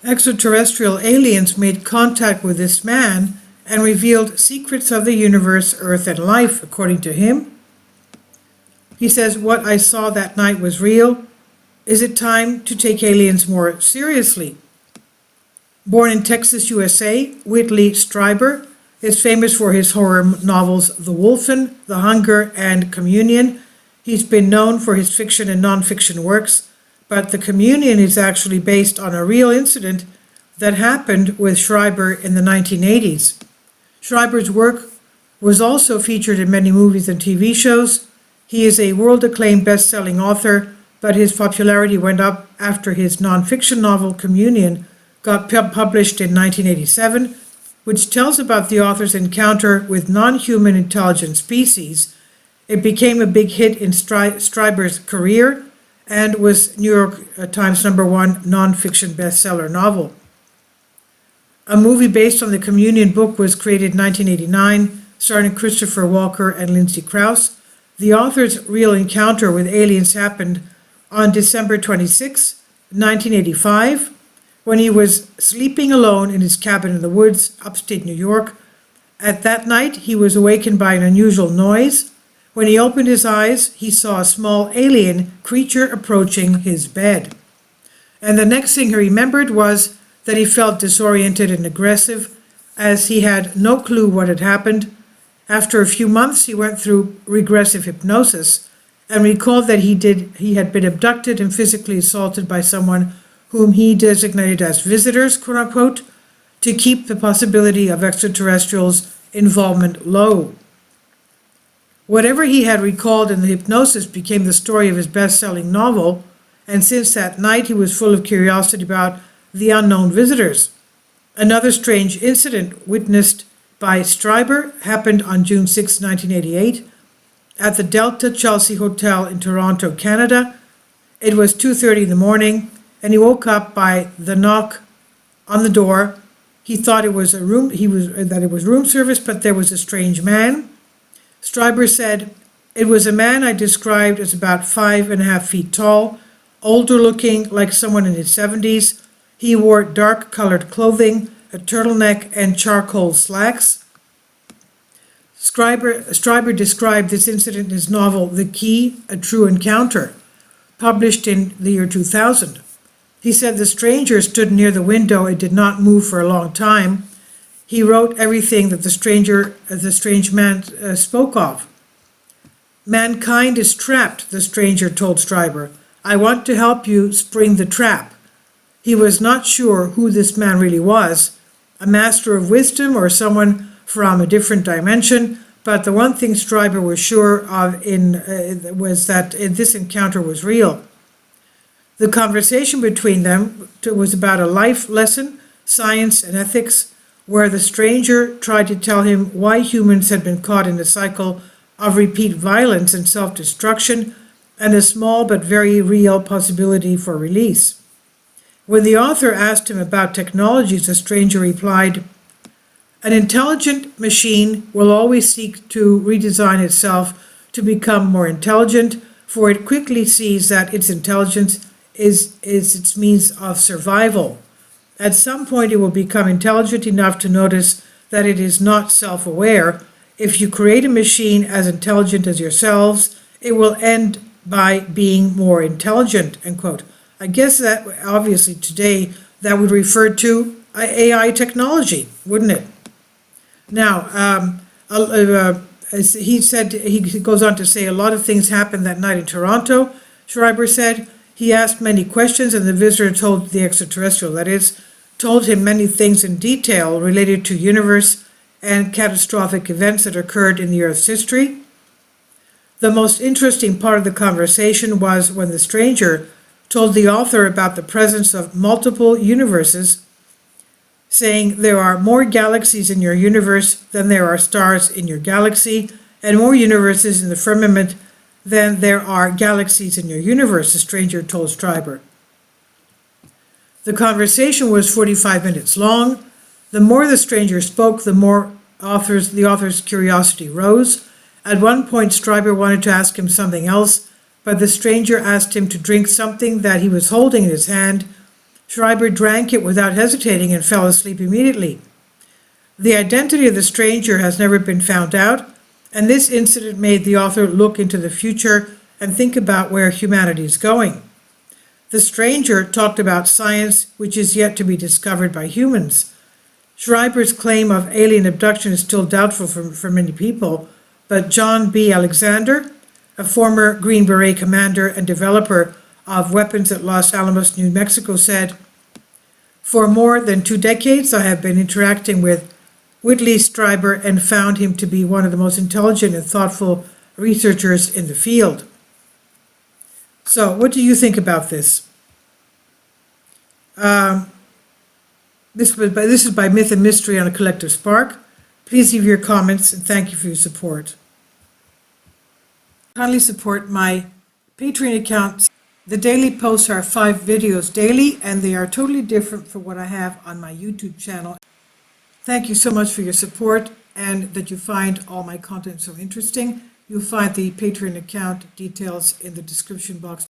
Extraterrestrial aliens made contact with this man and revealed secrets of the universe, Earth, and life, according to him. He says, "What I saw that night was real. Is it time to take aliens more seriously?" Born in Texas, USA, Whitley Strieber is famous for his horror novels The Wolfen, The Hunger, and Communion. He's been known for his fiction and nonfiction works, but The Communion is actually based on a real incident that happened with Schreiber in the 1980s. Schreiber's work was also featured in many movies and TV shows. He is a world-acclaimed best-selling author, but his popularity went up after his nonfiction novel Communion got published in 1987, which tells about the author's encounter with non-human intelligent species. It became a big hit in Streiber's career and was New York Times #1 nonfiction bestseller novel. A movie based on the Communion book was created in 1989, starring Christopher Walker and Lindsay Krause. The author's real encounter with aliens happened on December 26, 1985, when he was sleeping alone in his cabin in the woods, upstate New York. At that night, he was awakened by an unusual noise. When he opened his eyes, he saw a small alien creature approaching his bed. And the next thing he remembered was that he felt disoriented and aggressive, as he had no clue what had happened. After a few months, he went through regressive hypnosis and recalled that he had been abducted and physically assaulted by someone whom he designated as visitors, quote unquote, to keep the possibility of extraterrestrials' involvement low. Whatever he had recalled in the hypnosis became the story of his best-selling novel, and since that night he was full of curiosity about the unknown visitors. Another strange incident witnessed by Strieber happened on June 6, 1988, at the Delta Chelsea Hotel in Toronto, Canada. It was 2:30 in the morning, and he woke up by the knock on the door. He thought it was room service, but there was a strange man. Strieber said, "It was a man I described as about 5.5 feet tall, older looking, like someone in his 70s. He wore dark-colored clothing, a turtleneck, and charcoal slacks." Strieber described this incident in his novel The Key, A True Encounter, published in the year 2000. He said the stranger stood near the window and did not move for a long time. He wrote everything that the strange man spoke of. "Mankind is trapped," the stranger told Strieber. "I want to help you spring the trap." He was not sure who this man really was, a master of wisdom or someone from a different dimension, but the one thing Strieber was sure of was that this encounter was real. The conversation between them was about a life lesson, science, and ethics, where the stranger tried to tell him why humans had been caught in a cycle of repeat violence and self-destruction, and a small but very real possibility for release. When the author asked him about technologies, the stranger replied, "An intelligent machine will always seek to redesign itself to become more intelligent, for it quickly sees that its intelligence is its means of survival. At some point it will become intelligent enough to notice that it is not self-aware. If you create a machine as intelligent as yourselves, it will end by being more intelligent," end quote. I guess that obviously today that would refer to AI technology, wouldn't it? Now, as he said, he goes on to say a lot of things happened that night in Toronto, Schreiber said. He asked many questions, and the visitor told the extraterrestrial, that is, told him many things in detail related to universe and catastrophic events that occurred in the Earth's history. The most interesting part of the conversation was when the stranger told the author about the presence of multiple universes, saying there are more galaxies in your universe than there are stars in your galaxy, and more universes in the firmament than there are galaxies in your universe, the stranger told Strieber. The conversation was 45 minutes long. The more the stranger spoke, the more the author's curiosity rose. At one point, Strieber wanted to ask him something else, but the stranger asked him to drink something that he was holding in his hand. Schreiber drank it without hesitating and fell asleep immediately. The identity of the stranger has never been found out, and this incident made the author look into the future and think about where humanity is going. The stranger talked about science which is yet to be discovered by humans. Schreiber's claim of alien abduction is still doubtful for many people, but John B. Alexander, a former Green Beret commander and developer of weapons at Los Alamos, New Mexico, said, "For more than 2 decades, I have been interacting with Whitley Strieber and found him to be one of the most intelligent and thoughtful researchers in the field." So, what do you think about this? This is by Myth and Mystery on a Collective Spark. Please leave your comments and thank you for your support. Kindly support my Patreon account. The daily posts are 5 videos daily, and they are totally different from what I have on my YouTube channel. Thank you so much for your support and that you find all my content so interesting. You'll find the Patreon account details in the description box.